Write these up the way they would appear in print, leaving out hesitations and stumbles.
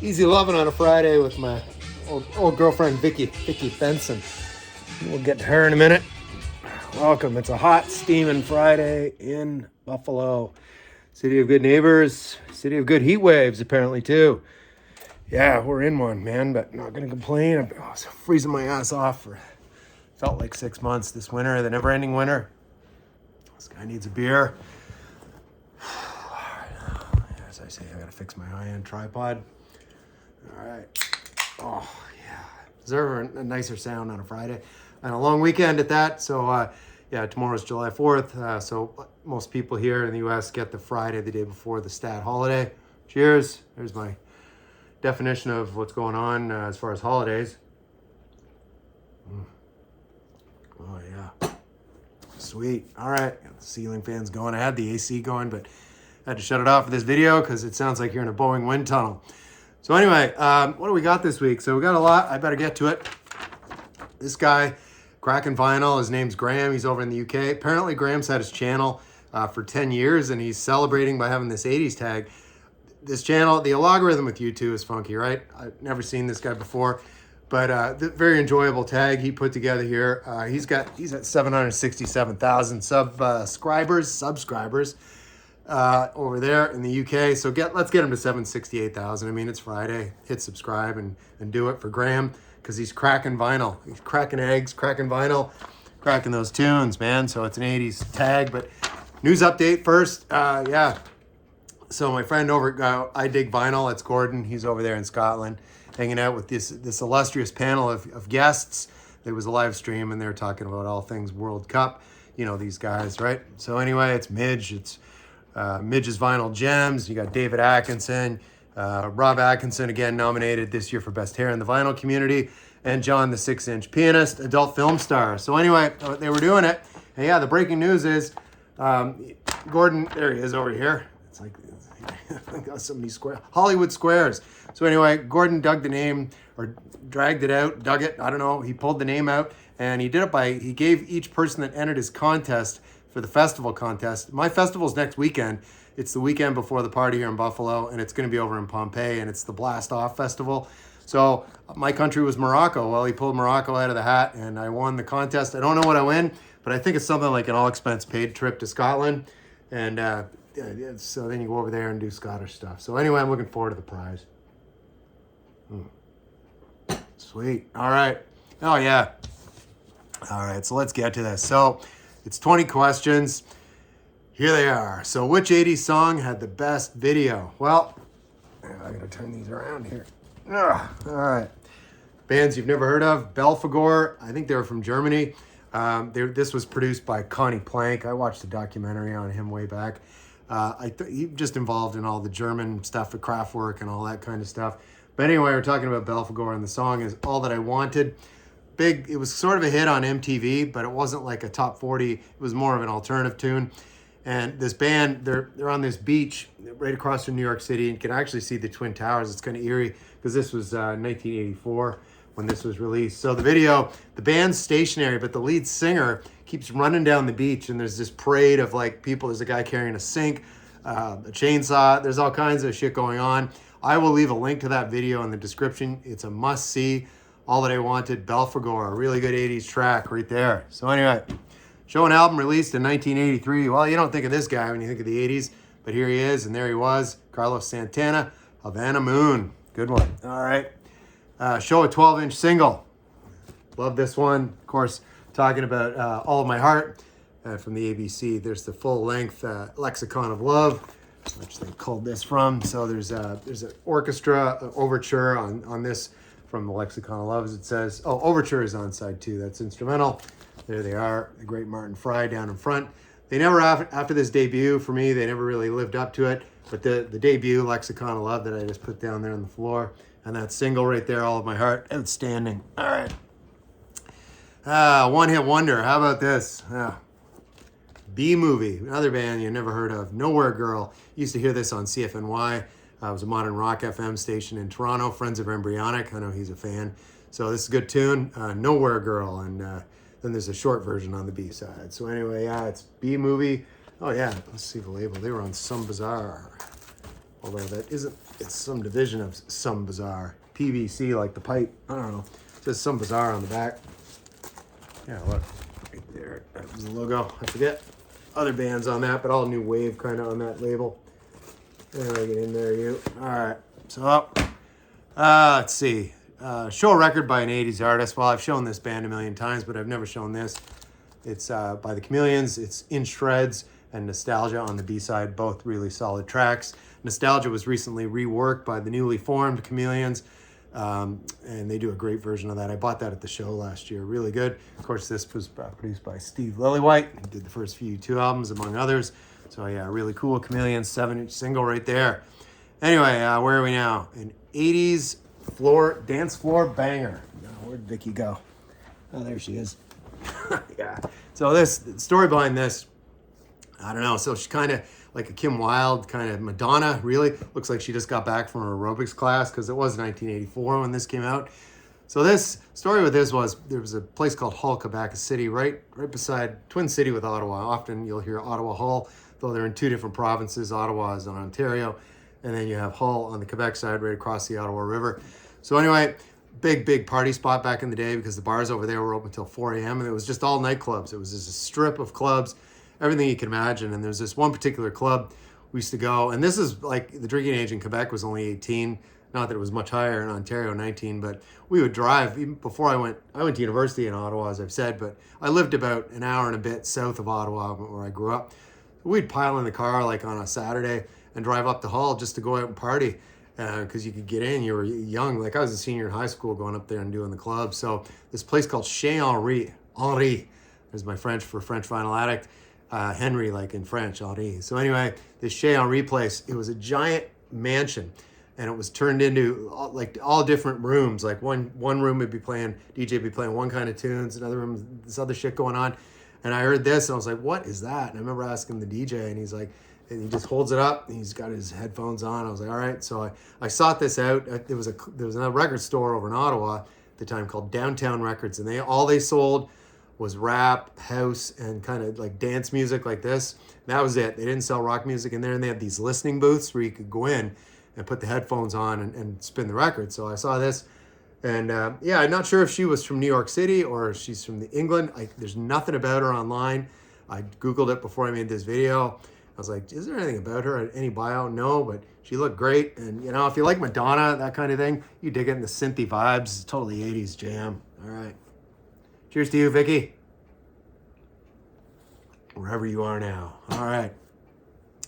Easy loving on a Friday with my old girlfriend Vicky Benson. We'll get to her in a minute. Welcome. It's a hot, steaming Friday in Buffalo. City of good neighbors, city of good heat waves, apparently, too. Yeah, we're in one, man, but not going to complain. I was freezing my ass off for, felt like 6 months this winter, the never-ending winter. This guy needs a beer. As I say, I got to fix my high-end tripod. All right. Oh, yeah. Deserve a nicer sound on a Friday. And a long weekend at that. So, yeah, tomorrow's July 4th. So most people here in the U.S. get the Friday the day before the stat holiday. Cheers. There's my definition of what's going on as far as holidays. Oh, yeah. Sweet. All right. Got the ceiling fans going. I had the AC going, but I had to shut it off for this video because it sounds like you're in a Boeing wind tunnel. So anyway, what do we got this week? So we got a lot. I better get to it. This guy, Crackin Vinyl, his name's Graham. He's over in the UK. Apparently, Graham's had his channel for 10 years, and he's celebrating by having this 80s tag. This channel, the algorithm with YouTube is funky, right? I've never seen this guy before, but very enjoyable tag he put together here. He's at 767,000 subscribers. Over there in the UK. So let's get him to 768,000. I mean, it's Friday. Hit subscribe and do it for Graham because he's cracking vinyl. He's cracking eggs, cracking vinyl, cracking those tunes, man. So it's an 80s tag. But news update first. Yeah. So my friend over at I Dig Vinyl, it's Gordon. He's over there in Scotland hanging out with this illustrious panel of guests. There was a live stream and they were talking about all things World Cup. You know, these guys, right? So anyway, it's Midge. It's Midge's Vinyl Gems. You got David Atkinson, Rob Atkinson, again nominated this year for Best Hair in the Vinyl Community, and John the 6-inch Pianist, adult film star. So anyway, they were doing it. And yeah, the breaking news is Gordon, there he is over here. It's like I got so many squares. Hollywood Squares. So anyway, Gordon dug the name or dragged it out, dug it. I don't know. He pulled the name out and he did it he gave each person that entered his contest for the festival contest. My festival's next weekend. It's the weekend before the party here in Buffalo, and it's going to be over in Pompeii, and it's the Blast Off Festival. So my country was Morocco. Well, he pulled Morocco out of the hat, and I won the contest. I don't know what I win, but I think it's something like an all-expense-paid trip to Scotland. And so then you go over there and do Scottish stuff. So anyway, I'm looking forward to the prize. Sweet. All right. Oh, yeah. All right, so let's get to this. So it's 20 questions. Here they are. So which 80s song had the best video? Well, I gotta turn these around here. All right. Bands you've never heard of. Belphegor. I think they were from Germany. This was produced by Connie Plank. I watched a documentary on him way back. He just involved in all the German stuff, the Kraftwerk and all that kind of stuff. But anyway, we're talking about Belphegor, and the song is All That I Wanted. It was sort of a hit on MTV, but it wasn't like a top 40. It was more of an alternative tune. And this band, they're on this beach right across from New York City, and you can actually see the Twin Towers. It's kind of eerie because this was 1984 when this was released. So the video, the band's stationary, but the lead singer keeps running down the beach, and there's this parade of like people. There's a guy carrying a sink, a chainsaw. There's all kinds of shit going on. I will leave a link to that video in the description. It's a must-see. All That I Wanted, Belphegor, a really good 80s track right there. So anyway, show an album released in 1983. Well, you don't think of this guy when you think of the 80s, but here he is, and there he was, Carlos Santana, Havana Moon. Good one. All right. Show a 12-inch single. Love this one. Of course, talking about All of My Heart from the ABC. There's the full-length Lexicon of Love, which they called this from. So there's an orchestra overture on this from the Lexicon of Love, as it says. Oh, overture is on side too. That's instrumental. There they are, the great Martin Fry down in front. They never, after this debut for me, they never really lived up to it. But the debut, Lexicon of Love, that I just put down there on the floor, and that single right there, All of My Heart, outstanding. All right. One Hit Wonder. How about this? B-Movie, another band you never heard of. Nowhere Girl. Used to hear this on CFNY. It was a modern rock FM station in Toronto. Friends of Embryonic. I know he's a fan. So this is a good tune. Nowhere Girl. And then there's a short version on the B-side. So anyway, yeah, it's B-Movie. Oh, yeah. Let's see the label. They were on Some Bizarre. Although that isn't, it's some division of Some Bizarre. PVC, like the pipe. I don't know. It says Some Bizarre on the back. Yeah, look. Right there. That was the logo. I forget other bands on that, but all New Wave kind of on that label. Anyway, get in there, you. All right. So, let's see. Show a record by an 80s artist. Well, I've shown this band a million times, but I've never shown this. It's by the Chameleons. It's In Shreds and Nostalgia on the B-side, both really solid tracks. Nostalgia was recently reworked by the newly formed Chameleons, and they do a great version of that. I bought that at the show last year. Really good. Of course, this was produced by Steve Lillywhite. He did the first few two albums, among others. So, yeah, really cool Chameleons 7-inch single right there. Anyway, where are we now? An 80s dance floor banger. Now, where'd Vicky go? Oh, there she is. Yeah. So this story behind this, I don't know. So she's kind of like a Kim Wilde, kind of Madonna, really. Looks like she just got back from her aerobics class because it was 1984 when this came out. So this story with this was, there was a place called Hull, Quebec City, right beside Twin City with Ottawa. Often you'll hear Ottawa Hull, though they're in two different provinces. Ottawa is in Ontario, and then you have Hull on the Quebec side right across the Ottawa River. So anyway, big party spot back in the day because the bars over there were open until 4 a.m. and it was just all nightclubs. It was just a strip of clubs, everything you can imagine. And there's this one particular club we used to go, and this is like the drinking age in Quebec was only 18. Not that it was much higher in Ontario, 19, but we would drive. Even before I went to university in Ottawa, as I've said, but I lived about an hour and a bit south of Ottawa where I grew up. We'd pile in the car like on a Saturday and drive up to Hull just to go out and party. Because you could get in, you were young. Like I was a senior in high school going up there and doing the club. So this place called Chez Henri, there's my French for French Vinyl Addict, Henry like in French, Henri. So anyway, this Chez Henri place, it was a giant mansion and it was turned into all different rooms. Like one room would be playing, DJ would be playing one kind of tunes, another room, this other shit going on. And I heard this and I was like, what is that? And I remember asking the DJ and he's like, and he just holds it up and he's got his headphones on. I was like, all right. So I sought this out. There was a record store over in Ottawa at the time called Downtown Records. And all they sold was rap, house, and kind of like dance music like this. And that was it. They didn't sell rock music in there. And they had these listening booths where you could go in and put the headphones on and spin the record. So I saw this. And yeah, I'm not sure if she was from New York City or if she's from England. There's nothing about her online. I Googled it before I made this video. I was like, is there anything about her? Any bio? No, but she looked great. And, you know, if you like Madonna, that kind of thing, you dig it in the synthy vibes. It's totally 80s jam. All right. Cheers to you, Vicky. Wherever you are now. All right.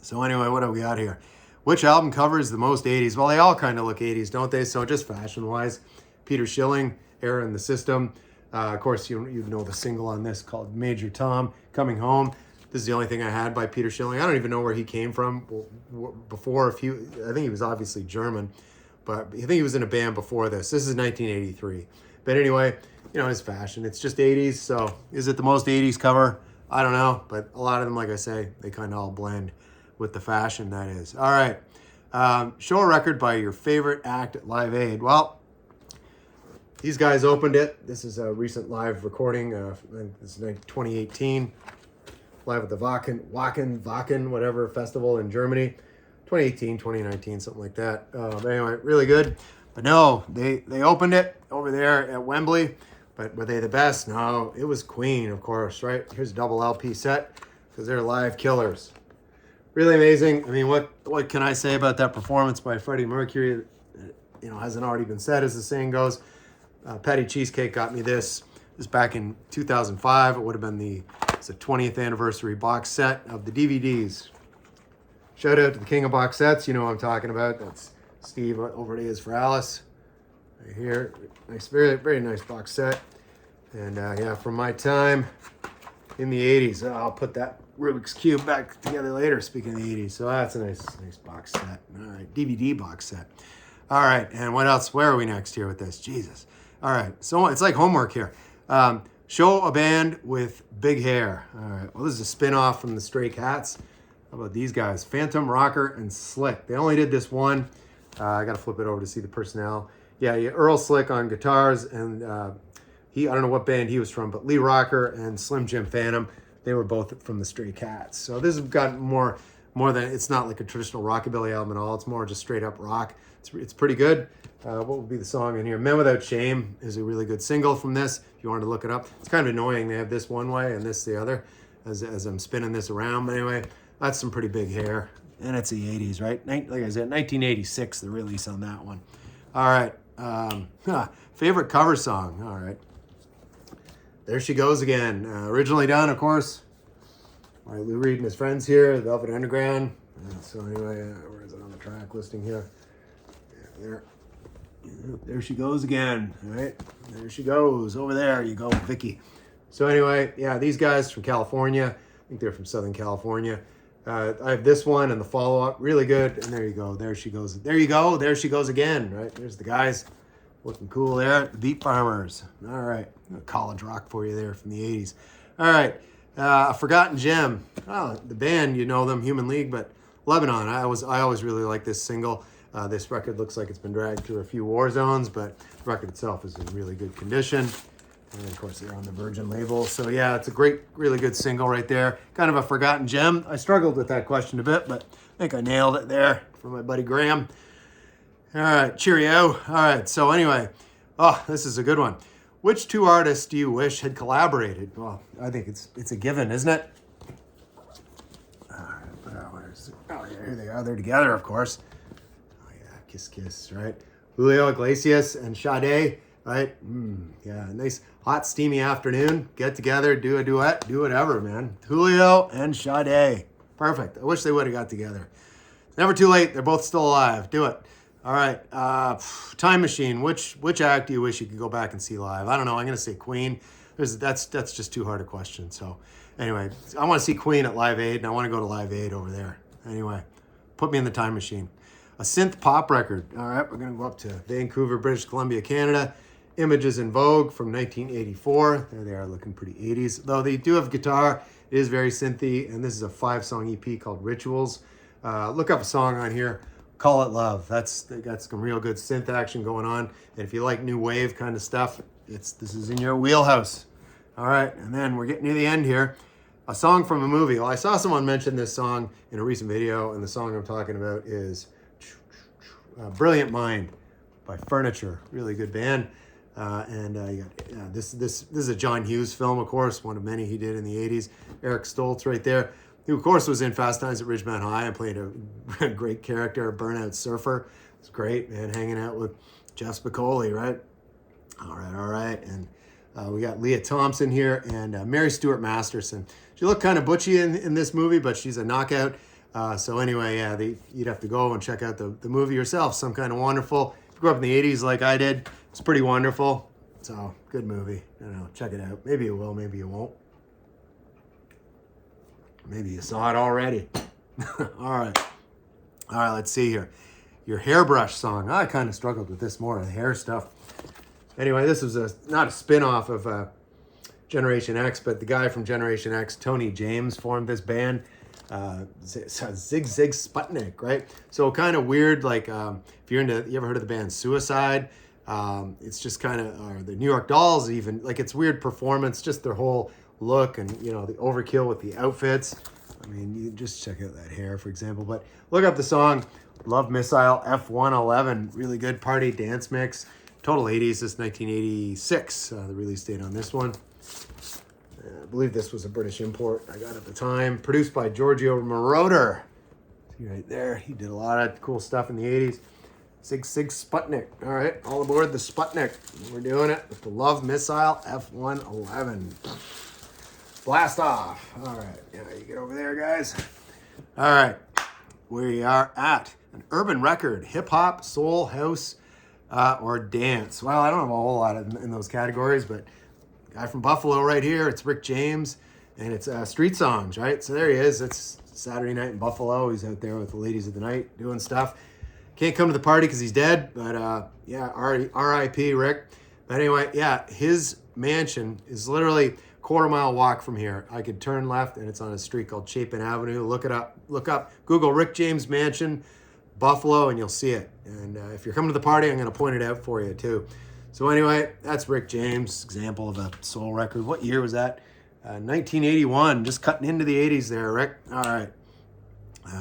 So anyway, what do we got here? Which album covers the most 80s? Well, they all kind of look 80s, don't they? So just fashion-wise, Peter Schilling, Error in the System. Of course, you know the single on this called Major Tom, Coming Home. This is the only thing I had by Peter Schilling. I don't even know where he came from before. I think he was obviously German, but I think he was in a band before this. This is 1983. But anyway, you know, his fashion. It's just 80s, so is it the most 80s cover? I don't know, but a lot of them, like I say, they kind of all blend with the fashion, that is. All right. Show a record by your favorite act at Live Aid. Well, these guys opened it. This is a recent live recording. This is 2018. Live at the Wacken, whatever festival in Germany. 2018, 2019, something like that. But anyway, really good. But no, they opened it over there at Wembley. But were they the best? No, it was Queen, of course, right? Here's a double LP set because they're live killers. Really amazing. I mean, what can I say about that performance by Freddie Mercury? You know, hasn't already been said, as the saying goes. Patty Cheesecake got me this. This back in 2005. It would have been it's a 20th anniversary box set of the DVDs. Shout out to the king of box sets. You know what I'm talking about. That's Steve over at Is for Alice. Right here. Nice, very, very nice box set. And yeah, from my time in the 80s. I'll put that Rubik's Cube back together later, speaking of the 80s. So that's a nice box set. All right, DVD box set. All right, and what else? Where are we next here with this? Jesus. All right, so it's like homework here. Show a band with big hair. All right, well, this is a spin-off from the Stray Cats. How about these guys? Phantom, Rocker, and Slick. They only did this one. I got to flip it over to see the personnel. Yeah, Earl Slick on guitars, and I don't know what band he was from, but Lee Rocker and Slim Jim Phantom, they were both from the Stray Cats. So this has got more more than, it's not like a traditional rockabilly album at all. It's more just straight up rock. It's pretty good. What would be the song in here? Men Without Shame is a really good single from this, if you wanted to look it up. It's kind of annoying. They have this one way and this the other as I'm spinning this around. But anyway, that's some pretty big hair. And it's the 80s, right? Like I said, 1986, the release on that one. All right. Favorite cover song. All right. There She Goes Again. Originally done, of course, by Lou Reed and his friends here, the Velvet Underground. So anyway, where is it on the track listing here? Yeah, there she goes again. All right. There she goes. Over there you go, Vicky. So anyway, yeah, these guys from California. I think they're from Southern California. I have this one and the follow-up. Really good. And there you go. There she goes. There you go. There she goes again. Right. There's the guys looking cool there. The Beat Farmers. All right. College rock for you there from the 80s. All right. A Forgotten Gem. Oh, the band, you know them, Human League, but Lebanon. I always really like this single. This record looks like it's been dragged through a few war zones, but the record itself is in really good condition. And of course, they're on the Virgin label. So yeah, it's a great, really good single right there. Kind of a forgotten gem. I struggled with that question a bit, but I think I nailed it there for my buddy Graham. All right, cheerio. All right, so anyway, this is a good one. Which two artists do you wish had collaborated? Well, I think it's a given, isn't it? All right, but yeah, here they are. They're together, of course. Oh yeah, kiss, kiss, right? Julio Iglesias and Sade, right? Yeah, nice hot, steamy afternoon. Get together, do a duet, do whatever, man. Julio and Sade. Perfect. I wish they would have got together. It's never too late. They're both still alive. Do it. All right. Time Machine. Which act do you wish you could go back and see live? I don't know. I'm going to say Queen. That's just too hard a question. So anyway, I want to see Queen at Live Aid, and I want to go to Live Aid over there. Anyway, put me in the time machine. A synth pop record. All right, we're going to go up to Vancouver, British Columbia, Canada. Images in Vogue from 1984. There they are, looking pretty 80s. Though they do have guitar, it is very synthy, and this is a 5-song EP called Rituals. Look up a song on here. Call It Love. They got some real good synth action going on. And if you like new wave kind of stuff, this is in your wheelhouse. All right, and then we're getting near the end here. A song from a movie. Well, I saw someone mention this song in a recent video, and the song I'm talking about is Brilliant Mind by Furniture. Really good band. You got this is a John Hughes film, of course, one of many he did in the 80s. Eric Stoltz right there, who of course was in Fast Times at Ridgemont High and played a great character, a burnout surfer. It's great, man, hanging out with Jeff Spicoli, right? All right. And we got Leah Thompson here and Mary Stuart Masterson. She looked kind of butchy in this movie, but she's a knockout. So anyway, yeah, you'd have to go and check out the movie yourself. Some Kind of Wonderful. If you grew up in the 80s like I did, it's pretty wonderful. So, good movie. Check it out. Maybe you will, maybe you won't. Maybe you saw it already. All right, let's see here. Your Hairbrush song. I kind of struggled with this more, the hair stuff. Anyway, this was not a spin-off of Generation X, but the guy from Generation X, Tony James, formed this band. Zig Zig Sputnik, right? So kind of weird, like if you ever heard of the band Suicide? It's just kind of, or the New York Dolls even, like it's weird performance, just their whole look and, the overkill with the outfits. I mean, you just check out that hair, for example. But look up the song Love Missile F111. Really good party dance mix. Total 80s, this 1986, the release date on this one. I believe this was a British import I got at the time. Produced by Giorgio Moroder. See right there. He did a lot of cool stuff in the 80s. Zig Sputnik. All right, all aboard the Sputnik. We're doing it with the Love Missile F111. Blast off. All right, yeah, you get over there, guys. All right, we are at an urban record, hip hop, soul, house, or dance. Well, I don't have a whole lot in those categories, but guy from Buffalo right here, it's Rick James, and it's street songs, right? So there he is. It's Saturday night in Buffalo. He's out there with the ladies of the night doing stuff. Can't come to the party because he's dead, but yeah, R.I.P. Rick. But anyway, yeah, his mansion is literally a quarter-mile walk from here. I could turn left, and it's on a street called Chapin Avenue. Look it up. Look up. Google Rick James Mansion, Buffalo, and you'll see it. And if you're coming to the party, I'm going to point it out for you, too. So anyway, that's Rick James, example of a soul record. What year was that? 1981, just cutting into the 80s there, Rick. All right.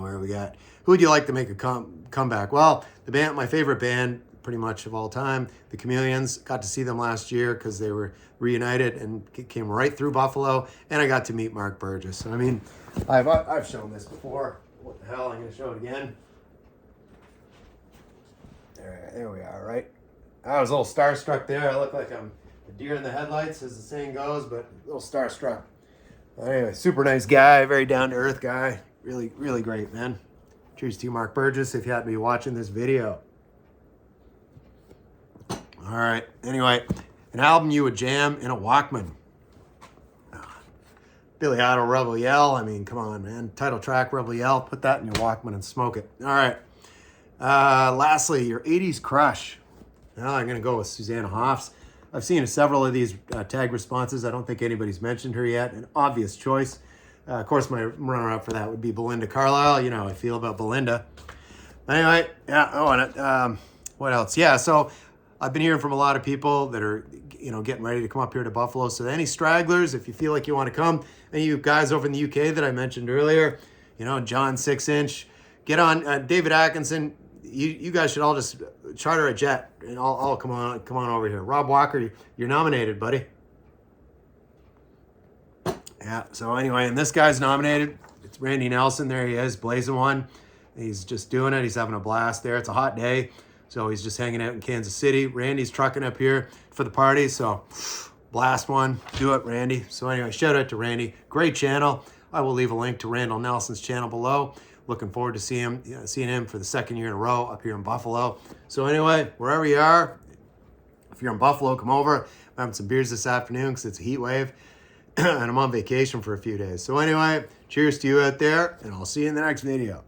Where we got? Who would you like to make a comeback? Well, the band, my favorite band, pretty much of all time, the Chameleons. Got to see them last year because they were reunited and came right through Buffalo, and I got to meet Mark Burgess. I mean, I've shown this before. What the hell? I'm going to show it again. There we are. Right. I was a little starstruck there. I look like I'm a deer in the headlights, as the saying goes, but a little starstruck. Anyway, super nice guy, very down to earth guy. Really, really great, man. Cheers to you, Mark Burgess, if you happen to be watching this video. All right. Anyway, an album you would jam in a Walkman. Billy Idol, Rebel Yell. I mean, come on, man. Title track, Rebel Yell. Put that in your Walkman and smoke it. All right. Lastly, your 80s crush. Now I'm going to go with Susanna Hoffs. I've seen several of these tag responses. I don't think anybody's mentioned her yet. An obvious choice. Of course, my runner-up for that would be Belinda Carlisle. You know how I feel about Belinda. Anyway, yeah. Oh, and what else? Yeah, so I've been hearing from a lot of people that are, getting ready to come up here to Buffalo. So any stragglers, if you feel like you want to come, any of you guys over in the UK that I mentioned earlier, John 6-inch, get on. David Atkinson, you guys should all just charter a jet and I'll come on over here. Rob Walker, you're nominated, buddy. Yeah, so anyway, and this guy's nominated. It's Randy Nelson. There he is, blazing one. He's just doing it. He's having a blast there. It's a hot day, so he's just hanging out in Kansas City. Randy's trucking up here for the party, so blast one. Do it, Randy. So anyway, shout out to Randy. Great channel. I will leave a link to Randall Nelson's channel below. Looking forward to seeing him for the second year in a row up here in Buffalo. So anyway, wherever you are, if you're in Buffalo, come over. I'm having some beers this afternoon because it's a heat wave. And I'm on vacation for a few days. So anyway, cheers to you out there, and I'll see you in the next video.